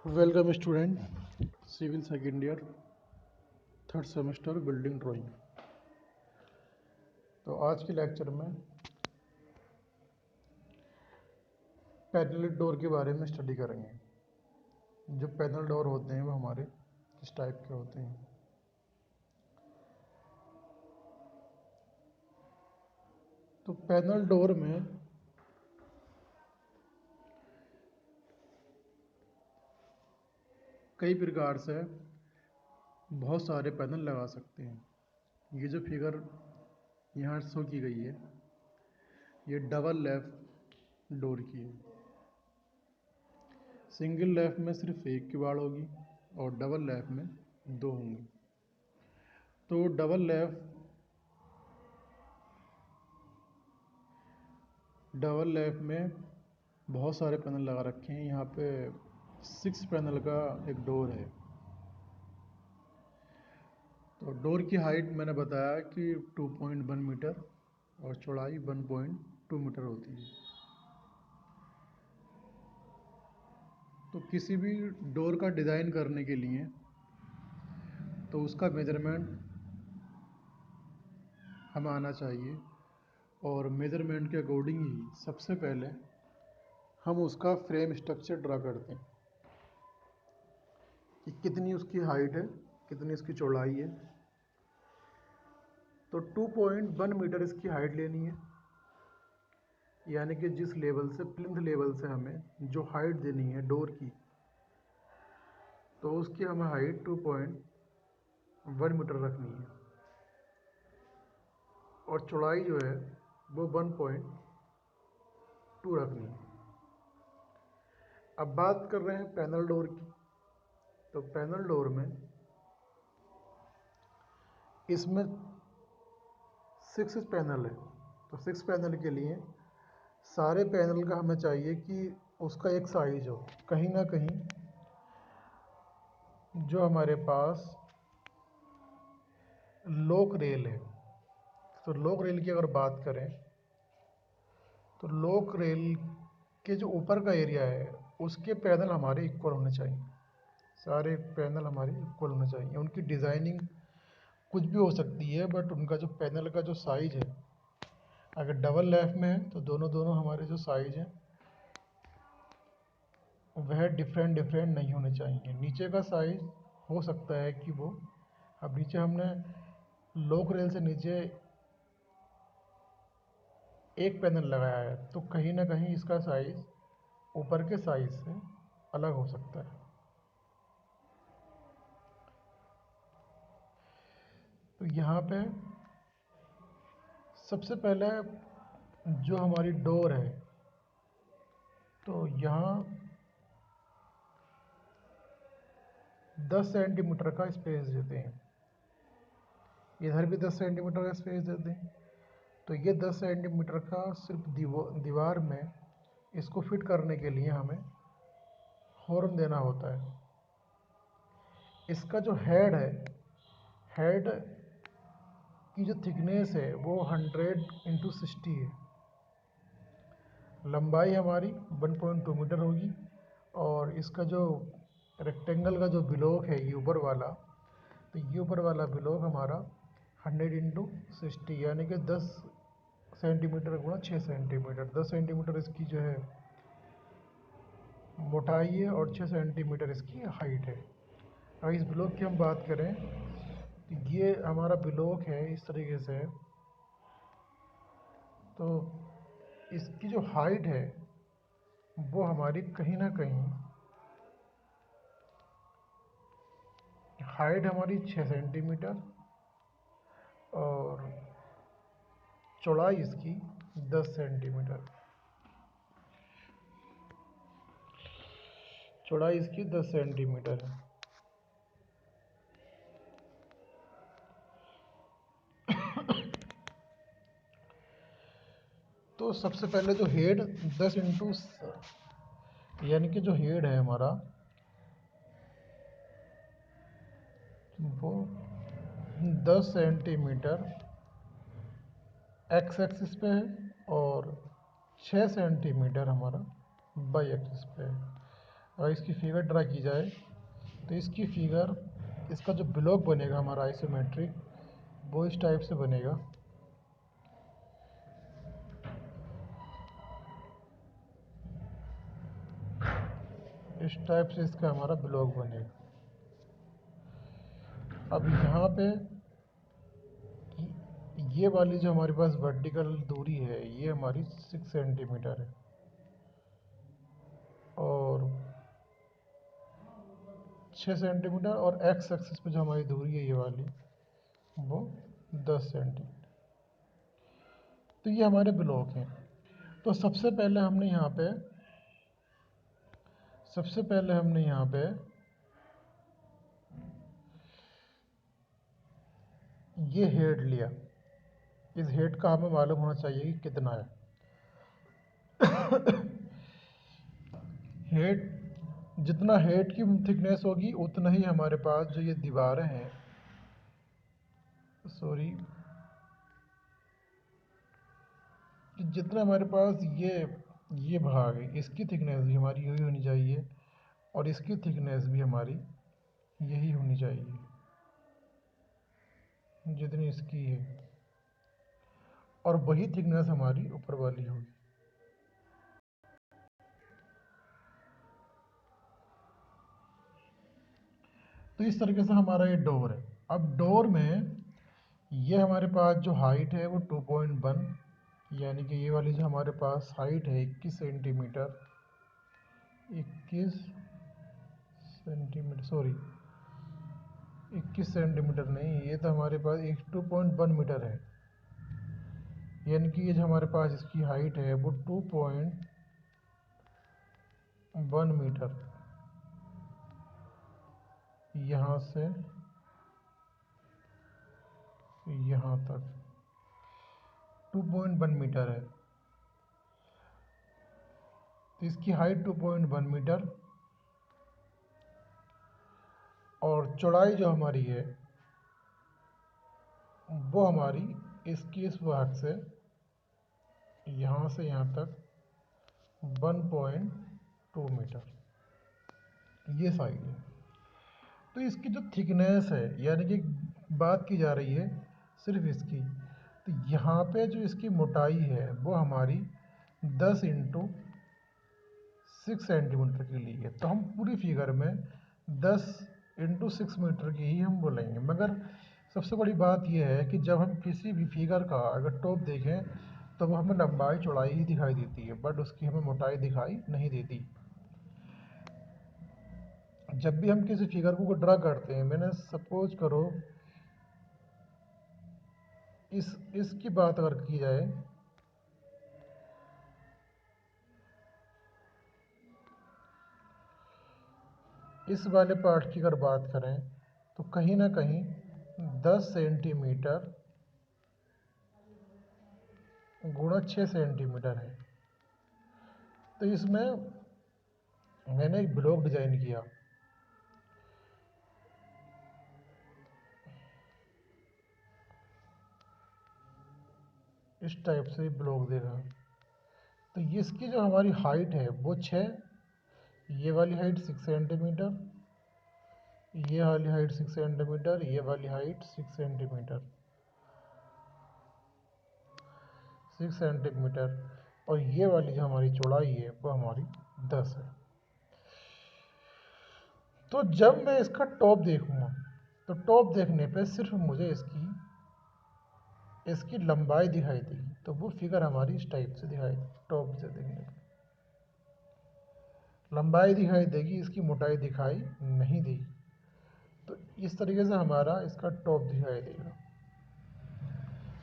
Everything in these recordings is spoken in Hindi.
Welcome student, civil second year, third semester, building drawing. तो आज के लेक्चर में पैनल डोर के बारे में स्टडी करेंगे। जो पैनल डोर होते हैं वो हमारे किस टाइप के होते हैं। तो पैनल डोर में कई प्रकार से बहुत सारे पैनल लगा सकते हैं। ये जो फिगर यहाँ शो की गई है, ये डबल लेफ्ट डोर की है। सिंगल लेफ्ट में सिर्फ एक किवाड़ होगी और डबल लेफ्ट में दो होंगी। तो डबल लेफ्ट में बहुत सारे पैनल लगा रखे हैं। यहाँ पे 6 पैनल का एक डोर है। तो डोर की हाइट मैंने बताया कि 2.1 मीटर और चौड़ाई 1.2 मीटर होती है। तो किसी भी डोर का डिज़ाइन करने के लिए तो उसका मेजरमेंट हमें आना चाहिए, और मेजरमेंट के अकॉर्डिंग ही सबसे पहले हम उसका फ्रेम स्ट्रक्चर ड्रा करते हैं कि कितनी उसकी हाइट है, कितनी उसकी चौड़ाई है। तो 2.1 मीटर इसकी हाइट लेनी है, यानी कि जिस लेवल से, प्लिंथ लेवल से हमें जो हाइट देनी है डोर की, तो उसकी हमें हाइट 2.1 मीटर रखनी है और चौड़ाई जो है वो 1.2 रखनी है। अब बात कर रहे हैं पैनल डोर की। तो पैनल डोर में इसमें 6 पैनल है। तो 6 पैनल के लिए सारे पैनल का हमें चाहिए कि उसका एक साइज हो। कहीं ना कहीं जो हमारे पास लोक रेल है, तो लोक रेल की अगर बात करें तो लोक रेल के जो ऊपर का एरिया है उसके पैनल हमारे इक्वल होने चाहिए। सारे पैनल हमारे इक्वल होने चाहिए। उनकी डिज़ाइनिंग कुछ भी हो सकती है, बट उनका जो पैनल का जो साइज है, अगर डबल लेफ्ट में है तो दोनों हमारे जो साइज हैं वह डिफरेंट नहीं होने चाहिए। नीचे का साइज हो सकता है कि वो, अब नीचे हमने लोक रेल से नीचे एक पैनल लगाया है, तो कहीं ना कहीं इसका साइज ऊपर के साइज से अलग हो सकता है। तो यहाँ पे सबसे पहले जो हमारी डोर है, तो यहाँ 10 सेंटीमीटर का स्पेस देते हैं, इधर भी 10 सेंटीमीटर का स्पेस देते हैं। तो ये 10 सेंटीमीटर का सिर्फ दीवार में इसको फिट करने के लिए हमें हॉर्न देना होता है। इसका जो हेड है, हेड की जो थिकनेस है वो 100x60 है। लंबाई हमारी 1.2 मीटर होगी, और इसका जो रेक्टेंगल का जो ब्लॉक है ये ऊपर वाला, तो ये ऊपर वाला ब्लॉक हमारा 100x60 यानी कि 10 सेंटीमीटर गुणा 6 सेंटीमीटर, 10 सेंटीमीटर इसकी जो है मोटाई है और 6 सेंटीमीटर इसकी हाइट है। अगर इस ब्लॉक की हम बात करें तो ये हमारा ब्लॉक है इस तरीके से। तो इसकी जो हाइट है वो हमारी कहीं ना कहीं हाइट हमारी 6 सेंटीमीटर और चौड़ाई इसकी 10 सेंटीमीटर, चौड़ाई इसकी 10 सेंटीमीटर है। तो सबसे पहले जो हेड 10 इंटू, यानी कि जो हेड है हमारा वो 10 सेंटीमीटर एक्स एक्सिस पे है और 6 सेंटीमीटर हमारा वाई एक्सिस पे है। और इसकी फिगर ड्रा की जाए तो इसकी फिगर, इसका जो ब्लॉक बनेगा हमारा आइसोमेट्रिक, वो इस टाइप से बनेगा। इस टाइप से इसका हमारा ब्लॉक बनेगा। अब यहाँ पे ये वाली जो हमारे पास वर्टिकल दूरी है, ये हमारी 6 सेंटीमीटर है, और 6 सेंटीमीटर, और एक्स एक्सिस पे जो हमारी दूरी है ये वाली, वो 10 सेंटीमीटर। तो ये हमारे ब्लॉक हैं। तो सबसे पहले हमने यहाँ पे ये हेड लिया। इस हेड का हमें मालूम होना चाहिए कि कितना है। हेड, जितना हेड की थिकनेस होगी उतना ही हमारे पास जो ये दीवारें हैं, सॉरी, कि जितना हमारे पास ये भाग है, इसकी थिकनेस भी हमारी यही होनी चाहिए, और इसकी थिकनेस भी हमारी यही होनी चाहिए जितनी इसकी है, और वही थिकनेस हमारी ऊपर वाली होगी। तो इस तरीके से हमारा ये डोर है। अब डोर में ये हमारे पास जो हाइट है वो 2.1, यानी कि ये वाली जो हमारे पास हाइट है 21 सेंटीमीटर, 21 सेंटीमीटर, सॉरी 21 सेंटीमीटर नहीं, ये तो हमारे पास 2.1 मीटर है। यानी कि ये जो हमारे पास इसकी हाइट है वो 2.1 मीटर, यहाँ से यहाँ तक 2.1 मीटर है। तो इसकी हाइट 2.1 मीटर, और चौड़ाई जो हमारी है वो हमारी इसकी इस भाग से यहाँ तक 1.2 मीटर, ये साइड है। तो इसकी जो थिकनेस है, यानी कि बात की जा रही है सिर्फ इसकी, तो यहाँ पे जो इसकी मोटाई है वो हमारी 10 इंटू 6 सेंटीमीटर की ली है। तो हम पूरी फिगर में 10 इंटू 6 मीटर की ही हम बोलेंगे। मगर सबसे बड़ी बात यह है कि जब हम किसी भी फिगर का अगर टॉप देखें तो वो हमें लंबाई चौड़ाई ही दिखाई देती है, बट उसकी हमें मोटाई दिखाई नहीं देती। जब भी हम किसी फिगर को ड्रा करते हैं, मैंने सपोज करो इसकी बात अगर की जाए, इस वाले पार्ट की अगर बात करें तो कहीं ना कहीं 10 सेंटीमीटर गुणा 6 सेंटीमीटर है। तो इसमें मैंने एक ब्लॉक डिजाइन किया, इस टाइप से ब्लॉक देगा। तो इसकी जो हमारी हाइट है वो 6, ये वाली हाइट 6 सेंटीमीटर, ये वाली हाइट 6 सेंटीमीटर, ये वाली हाइट 6 सेंटीमीटर, 6 सेंटीमीटर, और ये वाली जो हमारी चौड़ाई है वो हमारी 10 है। तो जब मैं इसका टॉप देखूंगा तो टॉप देखने पे सिर्फ मुझे इसकी लंबाई दिखाई देगी। तो वो फिगर हमारी इस टाइप से दिखाई देगी। टॉप से देखने पे लंबाई दिखाई देगी, इसकी मोटाई दिखाई नहीं देगी। तो इस तरीके से हमारा इसका टॉप दिखाई देगा।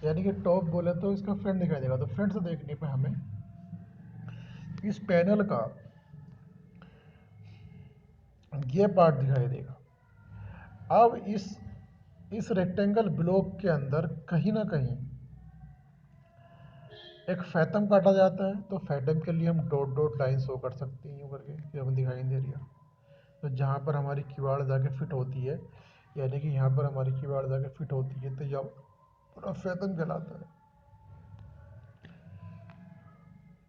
यानी कि टॉप बोले तो इसका फ्रंट दिखाई देगा। तो फ्रंट से देखने पे हमें इस पैनल का ये पार्ट दिखाई देगा। अब इस रेक्टेंगल ब्लॉक के अंदर कहीं ना कहीं एक फैथम काटा जाता है। तो फैथम के लिए हम डॉट डॉट लाइन शो कर सकते हैं, यूँ करके, ये हमें दिखाई दे रही है। तो जहाँ पर हमारी किवाड़ जाके फिट होती है, यानी कि यहाँ पर हमारी किवाड़ जाके फिट होती है, तो यह पूरा फैथम कहलाता है।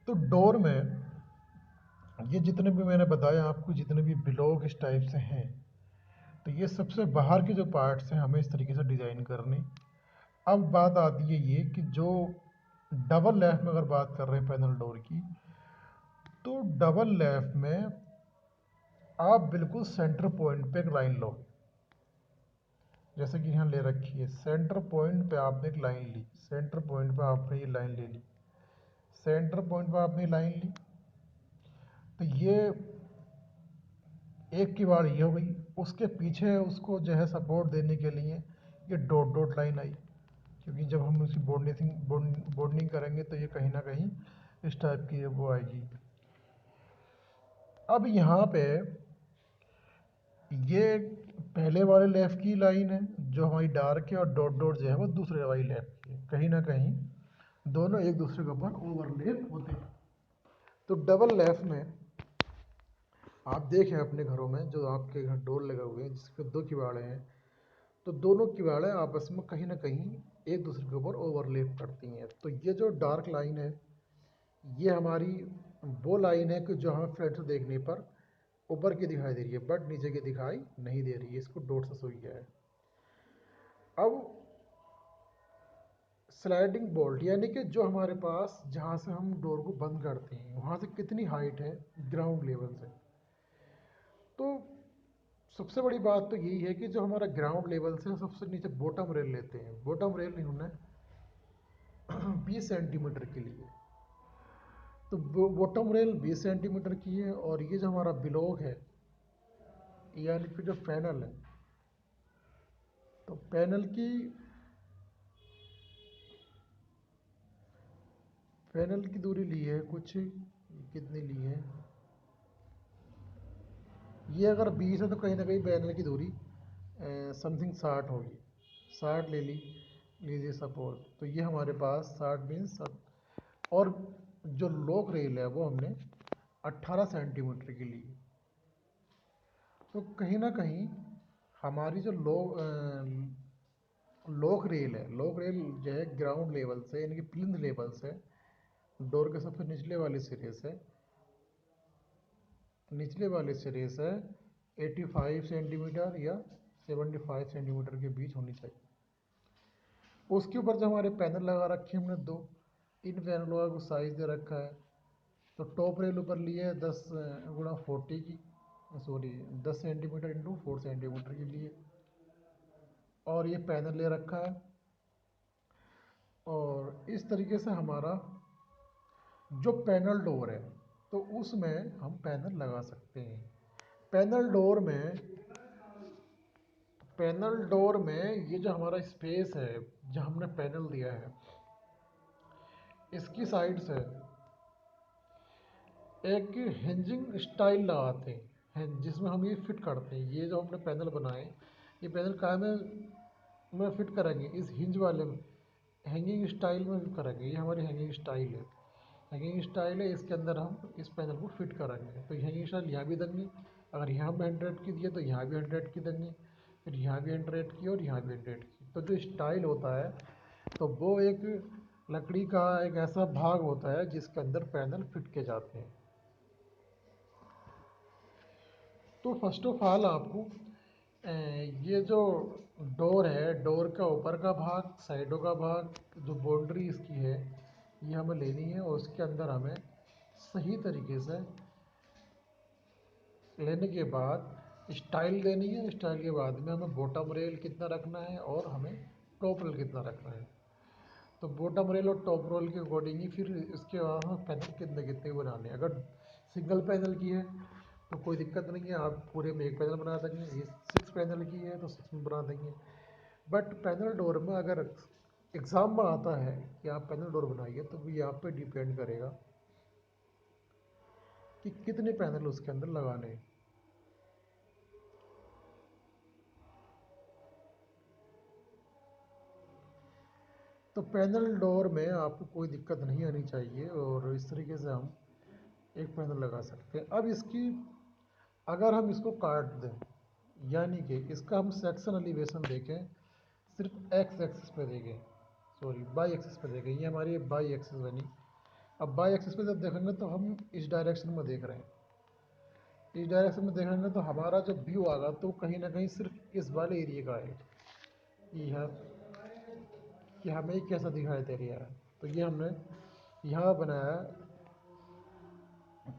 तो डोर में ये जितने भी मैंने बताया आपको, जितने भी ब्लॉक इस टाइप से हैं, तो ये सबसे बाहर के जो पार्ट्स हैं हमें इस तरीके से डिज़ाइन करने। अब बात आती है ये कि जो डबल लेफ्ट में अगर बात कर रहे हैं पैनल डोर की, तो डबल लेफ्ट में आप बिल्कुल सेंटर पॉइंट पे एक लाइन लो, जैसे कि यहाँ ले रखी है। सेंटर पॉइंट पे आपने एक लाइन ली, सेंटर पॉइंट पे आपने ये लाइन ले ली, सेंटर पॉइंट पे आपने लाइन ली, तो ये एक की बार ये हो गई। उसके पीछे उसको जो है सपोर्ट देने के लिए ये डॉट डॉट लाइन आई, क्योंकि जब हम उसकी बॉन्डिंग करेंगे तो ये कहीं ना कहीं इस टाइप की वो आएगी। अब यहाँ पे ये पहले वाले लेफ़्ट की लाइन है जो हमारी डार्क है, और डॉट डॉट जो है वो दूसरे वाली लेफ़्ट की है। कहीं ना कहीं दोनों एक दूसरे के ऊपर ओवरलेप होते हैं। तो डबल लेफ़्ट में आप देखें अपने घरों में, जो आपके घर डोर लगे हुए हैं जिसके दो किवाड़े हैं, तो दोनों किवाड़े आपस में कहीं ना कहीं एक दूसरे के ऊपर ओवरलेप करती हैं। तो ये जो डार्क लाइन है, ये हमारी वो लाइन है कि जो हमें फ्लैट से देखने पर ऊपर की दिखाई दे रही है, बट नीचे की दिखाई नहीं दे रही है। इसको डॉट से सोई है। अब स्लाइडिंग बोल्ट, यानी कि जो हमारे पास जहाँ से हम डोर को बंद करते हैं वहाँ से कितनी हाइट है ग्राउंड लेवल से। तो सबसे बड़ी बात तो यही है कि जो हमारा ग्राउंड लेवल से सबसे नीचे बॉटम रेल लेते हैं, बॉटम रेल इन्होंने 20 सेंटीमीटर के लिए, तो बॉटम रेल 20 सेंटीमीटर की है। और ये जो हमारा ब्लॉक है, यानी कि जो पैनल है, तो पैनल की दूरी ली है कुछ, कितनी ली है, ये अगर 20 है तो कहीं ना कहीं पैनल की दूरी समथिंग 60 होगी, 60 ले लीजिए सपोज। तो ये हमारे पास 60 मीन्स, और जो लॉक रेल है वो हमने 18 सेंटीमीटर की ली। तो कहीं ना कहीं हमारी जो लॉक रेल है, लॉक रेल जो है ग्राउंड लेवल से, यानी कि प्लिंथ लेवल से, डोर के सबसे निचले वाले सिरे से 85 सेंटीमीटर या 75 सेंटीमीटर के बीच होनी चाहिए। उसके ऊपर जो हमारे पैनल लगा रखे हैं हमने दो, इन पैनलों का कुछ साइज़ दे रखा है। तो टॉप रेल ऊपर ली है 10 गुणा 40 की, सॉरी 10 सेंटीमीटर इंटू 4 सेंटीमीटर के लिए, और ये पैनल ले रखा है। और इस तरीके से हमारा जो पैनल डोर है, तो उसमें हम पैनल लगा सकते हैं। पैनल डोर में पैनल डोर में ये जो हमारा स्पेस है जहाँ हमने पैनल दिया है, इसकी साइड से एक हिंजिंग स्टाइल लगाते हैं जिसमें हम ये फिट करते हैं। ये जो हमने पैनल बनाए, ये पैनल काय में फिट करेंगे, इस हिंज वाले में हैंगिंग स्टाइल में फिट करेंगे। ये हमारी हैंगिंग स्टाइल है, हैंगिंग स्टाइल है, इसके अंदर हम इस पैनल को फिट करेंगे। तो हैंगिंग स्टाइल यहाँ भी देंगे, अगर यहाँ पे 100 की दिए तो यहाँ भी 100 की देंगे, फिर यहाँ भी 100 की और यहाँ भी 100 की। तो जो स्टाइल होता है, तो वो एक लकड़ी का एक ऐसा भाग होता है जिसके अंदर पैनल फिट किए जाते हैं। तो फर्स्ट ऑफ ऑल आपको ये जो डोर है, डोर का ऊपर का भाग, साइडों का भाग, जो बाउंड्री इसकी है, ये हमें लेनी है। और उसके अंदर हमें सही तरीके से लेने के बाद स्टाइल देनी है। स्टाइल के बाद में हमें बॉटम रेल कितना रखना है और हमें टॉप रेल कितना रखना है। तो बॉटम रेल और टॉप रेल के अकॉर्डिंग ही फिर इसके बाद हम पैनल कितने कितने बनाने हैं। अगर सिंगल पैनल की है तो कोई दिक्कत नहीं है, आप पूरे में एक पैनल बना देंगे। ये 6 पैनल की है तो 6 में बना देंगे। बट पैनल डोर में अगर एग्ज़ाम में आता है कि आप पैनल डोर बनाइए, तो ये आप पे डिपेंड करेगा कि कितने पैनल उसके अंदर लगाने हैं। तो पैनल डोर में आपको कोई दिक्कत नहीं आनी चाहिए, और इस तरीके से हम एक पैनल लगा सकते हैं। अब इसकी अगर हम इसको काट दें, यानी कि इसका हम सेक्शन एलिवेशन देखें, सिर्फ एक्स एक्सिस पे देखें, सॉरी बाई एक्सिस पे देखें, ये हमारी बाई एक्सिस बनी। अब बाई एक्सिस पे जब देखेंगे तो हम इस डायरेक्शन में देख रहे हैं, इस डायरेक्शन में देखेंगे तो हमारा जो व्यू आएगा तो कहीं ना कहीं सिर्फ इस वाले एरिया का है। यह कि हमें कैसा दिखाई दे रहा है। तो ये हमने यहाँ बनाया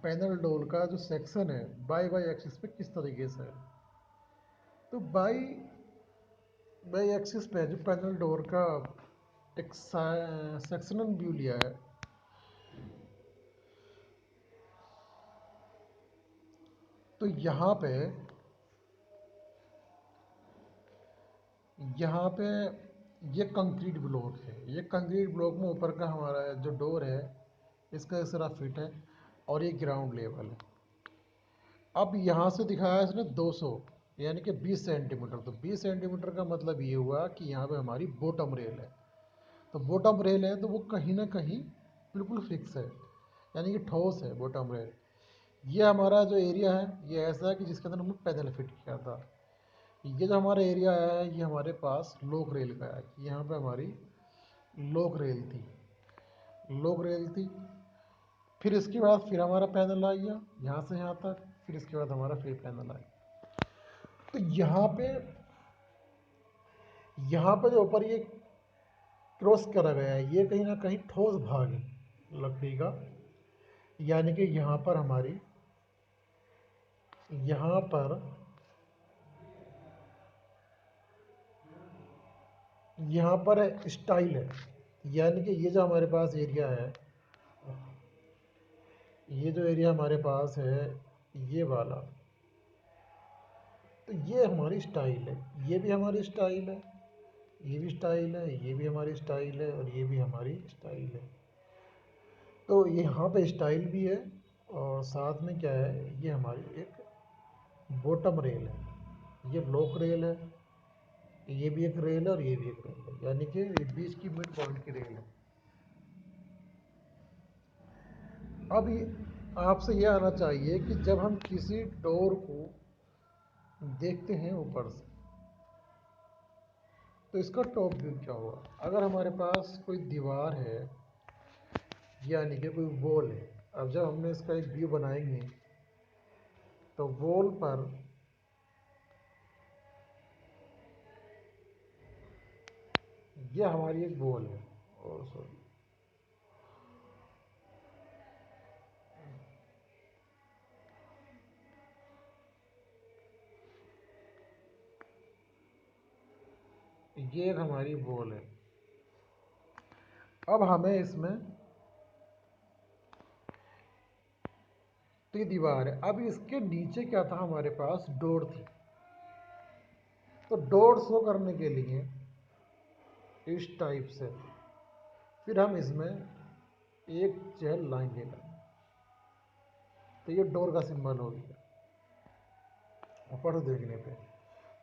पैनल डोर का जो सेक्शन है बाई बाई एक्सिस पे किस तरीके से है। तो बाई बाई एक्सिस पे जो पैनल डोर का एक सेक्शनल व्यू लिया है। तो यहाँ पे ये कंक्रीट ब्लॉक है। ये कंक्रीट ब्लॉक में ऊपर का हमारा जो डोर है इसका सारा फिट है और ये ग्राउंड लेवल है। अब यहाँ से दिखाया इसने 200 यानी कि 20 सेंटीमीटर। तो 20 सेंटीमीटर का मतलब ये हुआ कि यहाँ पे हमारी बॉटम रेल है। तो बॉटम रेल है तो वो कहीं ना कहीं बिल्कुल फिक्स है, यानी कि ठोस है बॉटम रेल। ये हमारा जो एरिया है ये ऐसा है कि जिसके अंदर हमने पैदल फिट किया था। ये जो हमारा एरिया है ये हमारे पास लोक रेल का है। यहाँ पे हमारी लोक रेल थी, लोक रेल थी। फिर इसके बाद फिर हमारा पैदल आ गया यहाँ से यहाँ तक। फिर इसके बाद हमारा फिर पैदल आया। तो यहाँ पे जो ऊपर ये क्रॉस करा गया है ये कहीं ना कहीं ठोस भाग है लकड़ी का। यानी कि यहाँ पर स्टाइल है। यानी कि ये जो हमारे पास एरिया है, ये जो एरिया हमारे पास है ये वाला, तो ये हमारी स्टाइल है। ये भी हमारी स्टाइल है, ये भी स्टाइल है, ये भी हमारी स्टाइल है और ये भी हमारी स्टाइल है। तो यहाँ पे स्टाइल भी है और साथ में क्या है ये हमारी एक बॉटम रेल है। ये लोक रेल है, ये भी एक रेल है और ये भी एक रेल है, यानी कि ये बीच की मिड पॉइंट की रेल है। अब ये आपसे ये आना चाहिए कि जब हम किसी डोर को देखते हैं ऊपर से तो इसका टॉप व्यू क्या होगा। अगर हमारे पास कोई दीवार है यानी कि कोई वॉल है, अब जब हमने इसका एक व्यू बनाएंगे तो वॉल पर ये हमारी एक वॉल है और सॉरी ये एक हमारी वॉल है। अब हमें इसमें तो ये दीवार है। अब इसके नीचे क्या था हमारे पास डोर थी। तो डोर शो करने के लिए इस टाइप से फिर हम इसमें एक चेहल लाएंगे तो ये डोर का सिंबल हो गया ऊपर से देखने पे।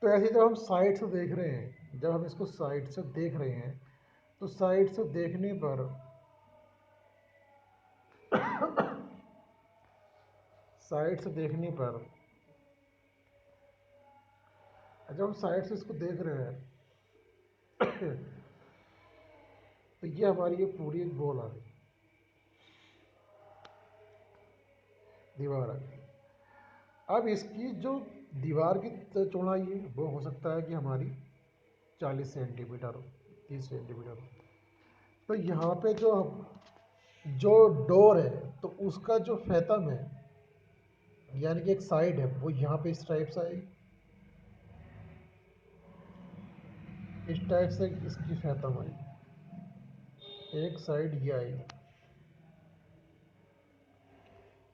तो ऐसे जब हम साइड से देख रहे हैं, जब हम इसको साइड से देख रहे हैं तो साइड से देखने पर साइड से देखने पर जब हम साइड से इसको देख रहे हैं तो ये हमारी ये पूरी एक बॉल आ गई, दीवार आ गई। अब इसकी जो दीवार की चौड़ाई है वो हो सकता है कि हमारी 40 सेंटीमीटर हो, 30 सेंटीमीटर हो। तो यहाँ पे जो जो डोर है तो उसका जो फैथम है यानी कि एक साइड है वो यहाँ पे इस टाइप से आएगी, इस टाइप से इसकी फैथम आएगी। एक साइड ये आएगी,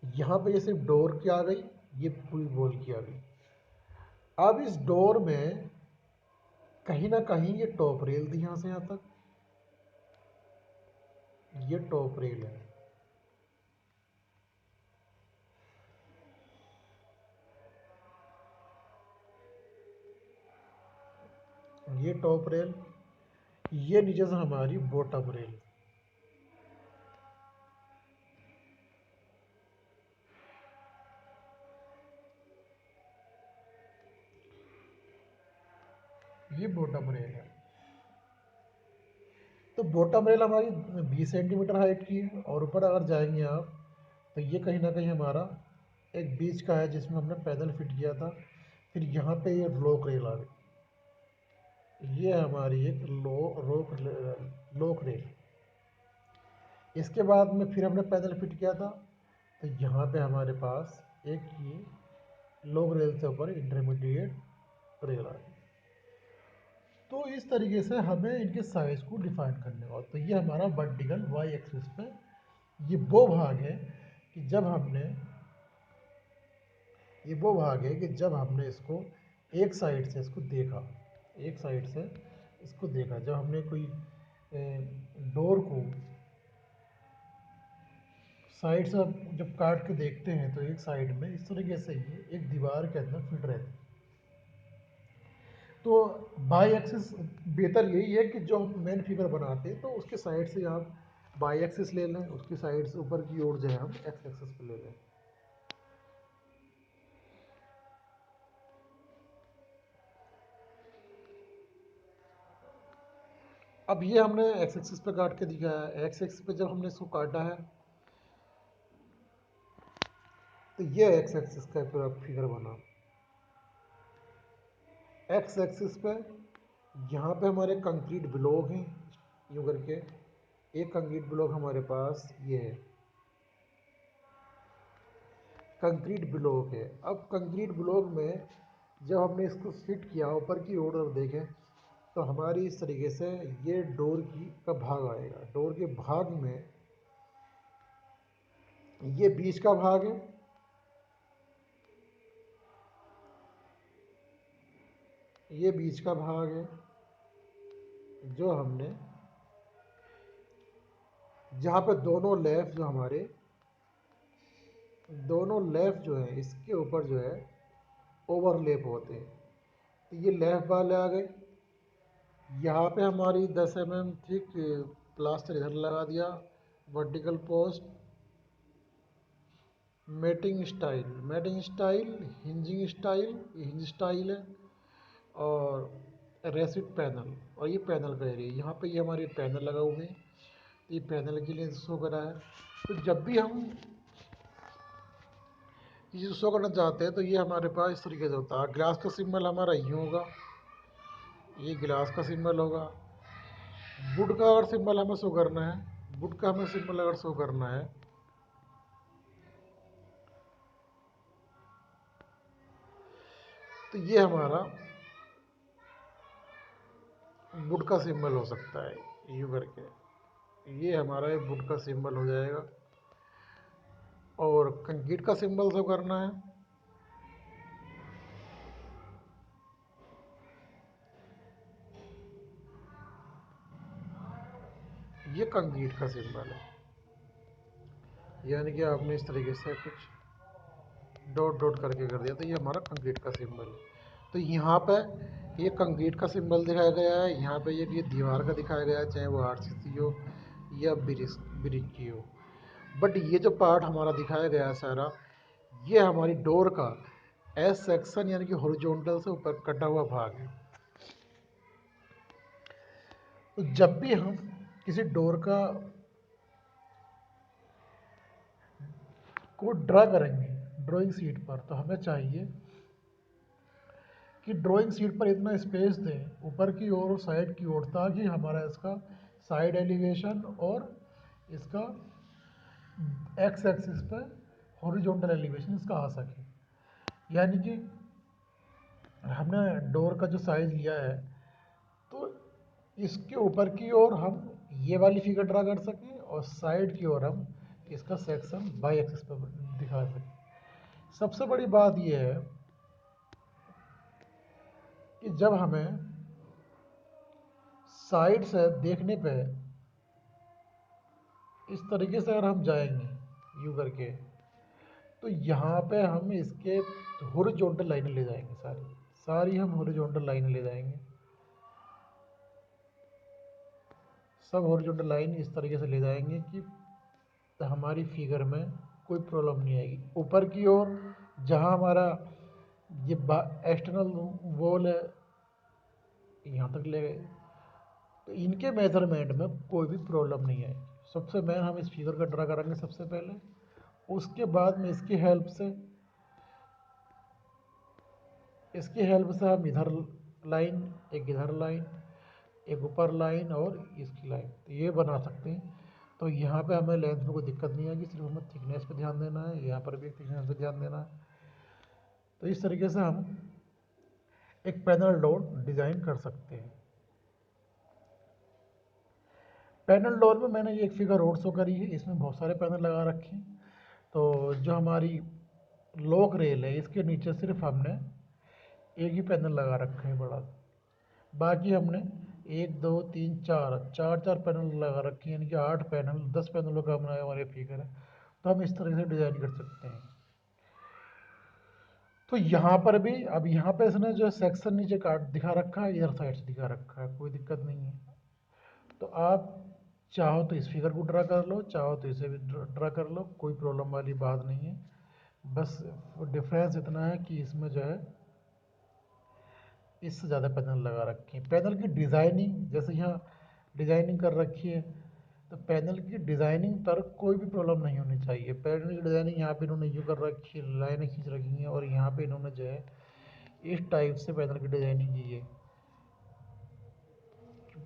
यहाँ पे ये सिर्फ डोर की आ गई, ये पूरी वॉल की आ गई। अब इस डोर में कहीं ना कहीं ये टॉप रेल थी यहाँ से यहाँ तक, ये टॉप रेल है। ये टॉप रेल, ये नीचे से हमारी बॉटम रेल। ये बॉटम रेल है। तो बॉटम रेल हमारी 20 सेंटीमीटर हाइट की है और ऊपर अगर जाएंगे आप तो ये कहीं ना कहीं हमारा एक बीच का है जिसमें हमने पैदल फिट किया था, फिर यहाँ पे ये लॉक रेल आ गई, ये हमारी एक लॉक रेल। इसके बाद में फिर हमने पैदल फिट किया था, तो यहाँ पे हमारे पास एक ये लॉक रेल से ऊपर इंटरमीडिएट रेल आ गई। तो इस तरीके से हमें इनके साइज को डिफाइन करने का। तो ये हमारा वर्टिकल वाई एक्सिस पे ये वो भाग है कि जब हमने इसको एक साइड से इसको देखा, जब हमने कोई डोर को साइड से जब काट के देखते हैं तो एक साइड में इस तरीके से ये एक दीवार के अंदर फिट रहती है। तो बाई एक्सिस बेहतर यही है कि जो हम मेन फिगर बनाते हैं तो उसके साइड से आप बाई एक्सिस ले लें, उसकी साइड से ऊपर की ओर जो है हम एक्स एक्सिस पे ले लें। अब ये हमने एक्स एक्सिस पे काट के दिखाया है। एक्स एक्सिस पे जब हमने इसको काटा है तो ये एक्स एक्सिस का पूरा फिगर बना। एक्स एक्सिस पे यहाँ पे हमारे कंक्रीट ब्लॉक हैं, यूँ करके एक कंक्रीट ब्लॉक हमारे पास ये है, कंक्रीट ब्लॉक है। अब कंक्रीट ब्लॉक में जब हमने इसको फिट किया ऊपर की ओर और देखें तो हमारी इस तरीके से ये डोर का भाग आएगा। डोर के भाग में ये बीच का भाग है, ये बीच का भाग है जो हमने जहाँ पे दोनों लेफ्ट जो है इसके ऊपर जो है ओवरलैप होते हैं। तो ये लेफ्ट वाले आ गए। यहाँ पे हमारी 10 mm थिक प्लास्टर इधर लगा दिया। Vertical post, matting style, hinge style है, और रेसिट पैनल, और ये पैनल का एरिया। यहाँ पे ये हमारे पैनल लगा हुए हैं, ये पैनल के लिए शो करा है। तो जब भी हम ये शो करना चाहते हैं तो ये हमारे पास इस तरीके से होता है। ग्लास का सिंबल हमारा यूँ होगा, ये ग्लास का सिंबल होगा। वुड का अगर सिंबल हमें शो करना है, तो ये हमारा वुड का सिंबल हो सकता है यूँ करके, ये हमारा वुड का सिंबल हो जाएगा। और कंक्रीट का सिंबल शो करना है, ये कंक्रीट का सिंबल है। यानी कि आपने इस तरीके से कुछ डॉट डॉट करके कर दिया तो ये हमारा कंक्रीट का सिंबल है। तो यहाँ पे ये कंक्रीट का सिंबल दिखाया गया है, यहाँ पे ये दीवार का दिखाया गया है, चाहे वो आरसीसी हो या ब्रिक की हो। बट ये जो पार्ट हमारा दिखाया गया है सारा, ये हमारी डोर का एस सेक्शन यानी कि हॉरिजॉन्टल से ऊपर कटा हुआ भाग है। तो जब भी हम किसी डोर को ड्रा करेंगे ड्राइंग शीट पर, तो हमें चाहिए कि ड्राइंग शीट पर इतना स्पेस दें ऊपर की ओर और साइड की ओर, ताकि हमारा इसका साइड एलिवेशन और इसका एक्स एक्सिस पर हॉरिजॉन्टल एलिवेशन इसका आ सके। यानी कि हमने डोर का जो साइज़ लिया है तो इसके ऊपर की ओर हम ये वाली फिगर ड्रा कर सकें और साइड की ओर हम इसका सेक्शन बाई एक्सिस पर दिखा सकें। सबसे बड़ी बात यह है कि जब हमें साइड से देखने पे इस तरीके से अगर हम जाएंगे यूँ करके, तो यहाँ पे हम इसके हॉरिजॉन्टल लाइनें ले जाएंगे, सारी हम हॉरिजॉन्टल लाइनें ले जाएंगे। सब हॉरिजॉन्टल लाइन इस तरीके से ले जाएंगे कि हमारी फिगर में कोई प्रॉब्लम नहीं आएगी। ऊपर की ओर जहाँ हमारा ये एक्सटर्नल वॉल है यहाँ तक ले गए, तो इनके मेजरमेंट में कोई भी प्रॉब्लम नहीं है। सबसे मेन हम इस फिगर का ड्रा करेंगे सबसे पहले, उसके बाद में इसकी हेल्प से इसकी हेल्प से हम इधर लाइन, एक इधर लाइन, एक ऊपर लाइन और इसकी लाइन, तो ये बना सकते हैं। तो यहाँ पे हमें लेंथ में कोई दिक्कत नहीं आएगी, सिर्फ हमें थिकनेस पे ध्यान देना है, यहाँ पर भी थिकनेस पे ध्यान देना है। तो इस तरीके से हम एक पैनल डोर डिज़ाइन कर सकते हैं। पैनल डोर में मैंने ये एक फिगर और शो करी है, इसमें बहुत सारे पैनल लगा रखे हैं। तो जो हमारी लॉक रेल है इसके नीचे सिर्फ हमने एक ही पैनल लगा रखा है बड़ा, बाकी हमने 1 2 3 4 पैनल लगा रखे हैं, यानी कि 8 पैनल, 10 पैनलों का हमारे फिगर है। तो हम इस तरह से डिज़ाइन कर सकते हैं। तो यहाँ पर भी अब यहाँ पे इसने जो सेक्शन नीचे काट दिखा रखा है, इधर साइड से दिखा रखा है, कोई दिक्कत नहीं है। तो आप चाहो तो इस फिगर को ड्रा कर लो, चाहो तो इसे भी ड्रा कर लो, कोई प्रॉब्लम वाली बात नहीं है। बस डिफरेंस इतना है कि इसमें जो है इससे ज़्यादा पैनल लगा रखे हैं। पैनल की डिज़ाइनिंग जैसे यहाँ डिज़ाइनिंग कर रखी है, तो पैनल की डिज़ाइनिंग पर कोई भी प्रॉब्लम नहीं होनी चाहिए। पैनल की डिज़ाइनिंग यहाँ पे इन्होंने यूँ कर रखी है, लाइनें खींच रखी हैं, और यहाँ पे इन्होंने जो है इस टाइप से पैनल की डिज़ाइनिंग की है,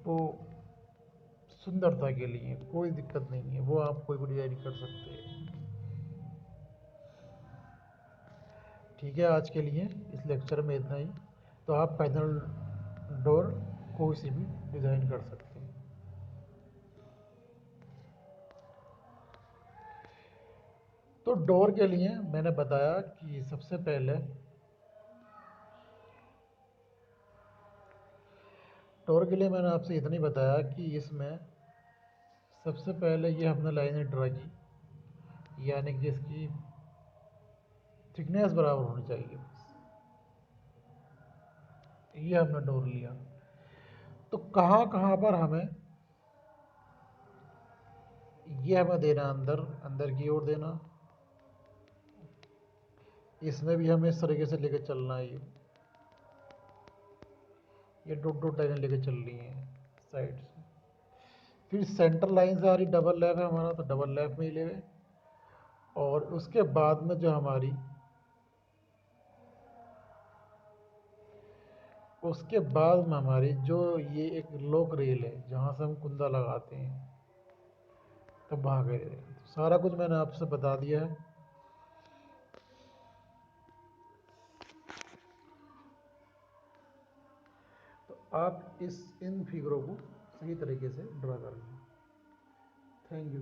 वो सुंदरता के लिए कोई दिक्कत नहीं है, वो आप कोई भी डिज़ाइन कर सकते हैं। ठीक है, आज के लिए इस लेक्चर में इतना ही। तो आप पैनल डोर कोई सी भी डिज़ाइन कर सकते हैं। तो डोर के लिए मैंने बताया कि सबसे पहले डोर के लिए मैंने आपसे इतना ही बताया कि इसमें सबसे पहले ये हमने लाइनें ड्रा की, यानी कि इसकी थिकनेस बराबर होनी चाहिए, ये हमने डोर लिया। तो कहाँ कहाँ पर हमें ये हमें देना, अंदर अंदर की ओर देना, इसमें भी हमें इस तरीके से लेके चलना है। ये डॉट डॉट लाइनें लेके चल रही हैं साइड से। फिर सेंटर लाइन से आ रही डबल लैप है हमारा, तो डबल लैप में ही ले गए। और उसके बाद में जो हमारी उसके बाद में हमारी जो ये एक लॉक रेल है जहाँ से हम कुंदा लगाते हैं, तो वहाँ गए। तो सारा कुछ मैंने आपसे बता दिया है। तो आप इन फिगरों को सही तरीके से ड्रा कर लें। Thank you.